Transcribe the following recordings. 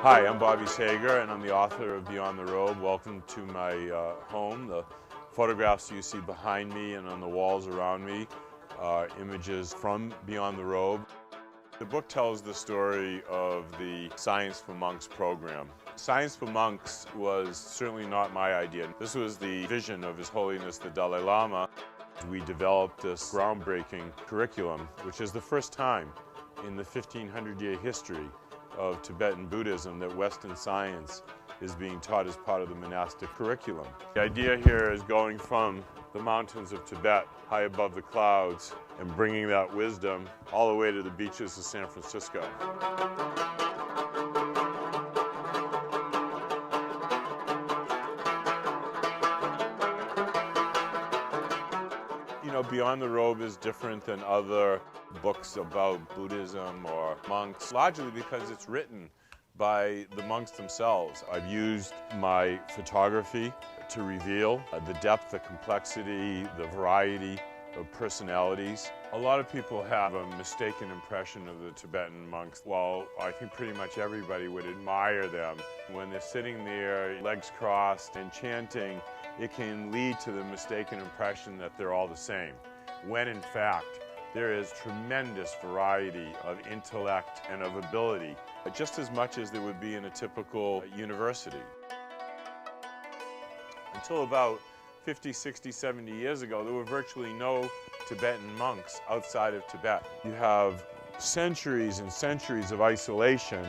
Hi, I'm Bobby Sager, and I'm the author of Beyond the Robe. Welcome to my home. The photographs you see behind me and on the walls around me are images from Beyond the Robe. The book tells the story of the Science for Monks program. Science for Monks was certainly not my idea. This was the vision of His Holiness the Dalai Lama. We developed this groundbreaking curriculum, which is the first time in the 1500-year history of Tibetan Buddhism that Western science is being taught as part of the monastic curriculum. The idea here is going from the mountains of Tibet, high above the clouds, and bringing that wisdom all the way to the beaches of San Francisco. You know, Beyond the Robe is different than other books about Buddhism or monks, largely because it's written by the monks themselves. I've used my photography to reveal the depth, the complexity, the variety of personalities. A lot of people have a mistaken impression of the Tibetan monks. While I think pretty much everybody would admire them, when they're sitting there, legs crossed and chanting, it can lead to the mistaken impression that they're all the same, when in fact there is tremendous variety of intellect and of ability, just as much as there would be in a typical university. Until about 50, 60, 70 years ago, there were virtually no Tibetan monks outside of Tibet. You have centuries and centuries of isolation,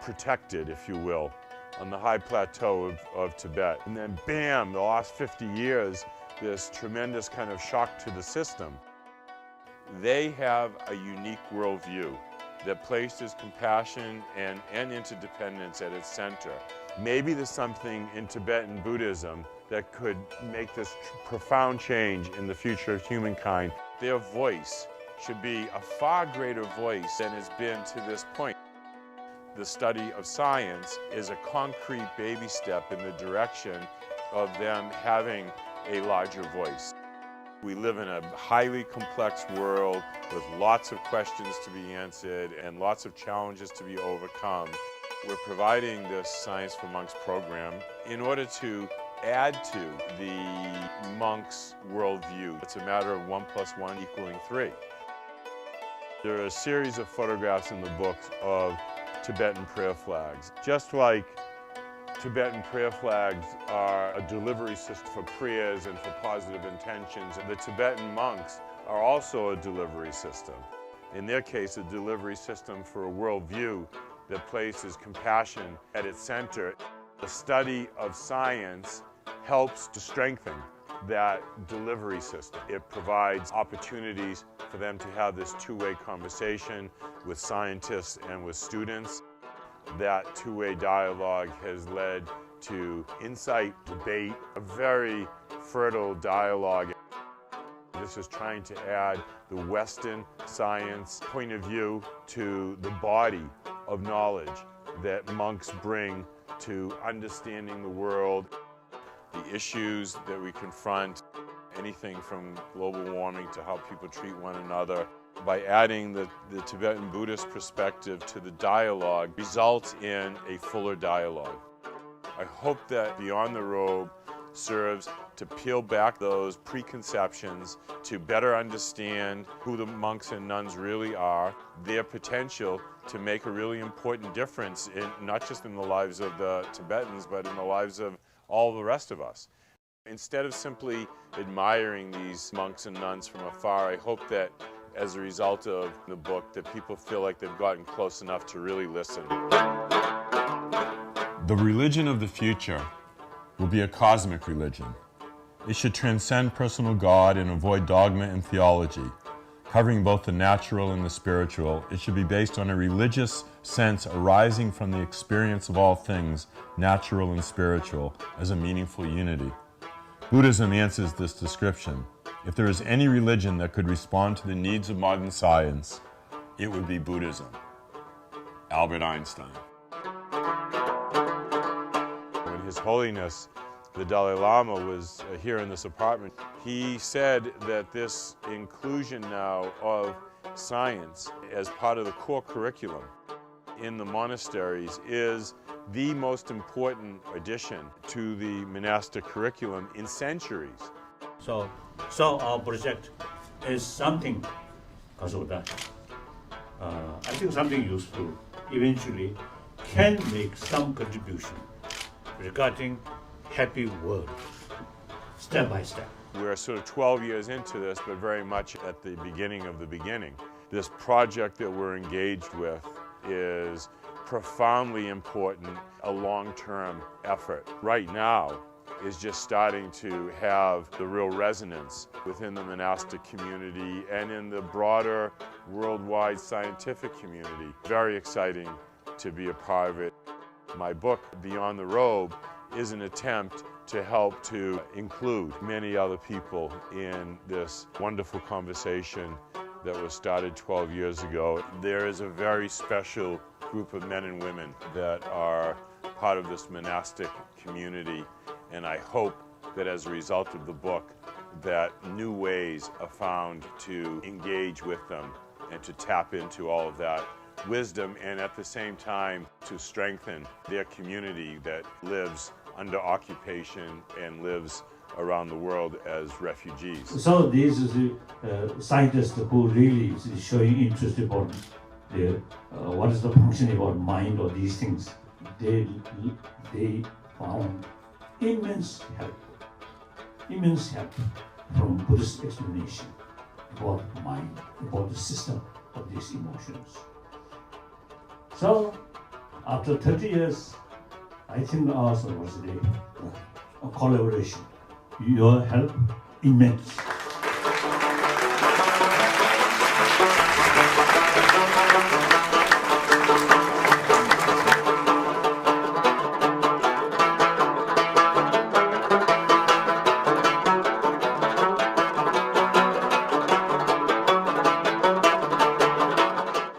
protected, if you will, on the high plateau of Tibet. And then bam, the last 50 years, this tremendous kind of shock to the system. They have a unique worldview that places compassion and interdependence at its center. Maybe there's something in Tibetan Buddhism that could make this profound change in the future of humankind. Their voice should be a far greater voice than it's been to this point. The study of science is a concrete baby step in the direction of them having a larger voice. We live in a highly complex world with lots of questions to be answered and lots of challenges to be overcome. We're providing this Science for Monks program in order to add to the monks' worldview. It's a matter of 1 + 1 = 3. There are a series of photographs in the book of Tibetan prayer flags. Just like Tibetan prayer flags are a delivery system for prayers and for positive intentions, and the Tibetan monks are also a delivery system. In their case, a delivery system for a worldview that places compassion at its center. The study of science helps to strengthen that delivery system. It provides opportunities for them to have this two-way conversation with scientists and with students. That two-way dialogue has led to insight, debate, a very fertile dialogue. This is trying to add the Western science point of view to the body of knowledge that monks bring to understanding the world, the issues that we confront, anything from global warming to how people treat one another. By adding the Tibetan Buddhist perspective to the dialogue results in a fuller dialogue. I hope that Beyond the Robe serves to peel back those preconceptions, to better understand who the monks and nuns really are, their potential to make a really important difference in not just in the lives of the Tibetans, but in the lives of all the rest of us. Instead of simply admiring these monks and nuns from afar, I hope that as a result of the book, that people feel like they've gotten close enough to really listen. The religion of the future will be a cosmic religion. It should transcend personal God and avoid dogma and theology, covering both the natural and the spiritual. It should be based on a religious sense arising from the experience of all things, natural and spiritual, as a meaningful unity. Buddhism answers this description. If there is any religion that could respond to the needs of modern science, it would be Buddhism. Albert Einstein. When His Holiness the Dalai Lama was here in this apartment, he said that this inclusion now of science as part of the core curriculum in the monasteries is the most important addition to the monastic curriculum in centuries. So our project is something, I think something useful, eventually can make some contribution regarding happy world, step by step. We're sort of 12 years into this, but very much at the beginning of the beginning. This project that we're engaged with is profoundly important, a long-term effort. Right now is just starting to have the real resonance within the monastic community and in the broader worldwide scientific community. Very exciting to be a part of it. My book, Beyond the Robe, is an attempt to help to include many other people in this wonderful conversation that was started 12 years ago. There is a very special group of men and women that are part of this monastic community, and I hope that as a result of the book that new ways are found to engage with them and to tap into all of that wisdom, and at the same time to strengthen their community that lives under occupation and lives around the world as refugees. So these scientists who really is showing interest about what is the function about mind or these things, they found immense help from Buddhist explanation about mind, about the system of these emotions. So after 30 years, I think our university, a collaboration, your help immense.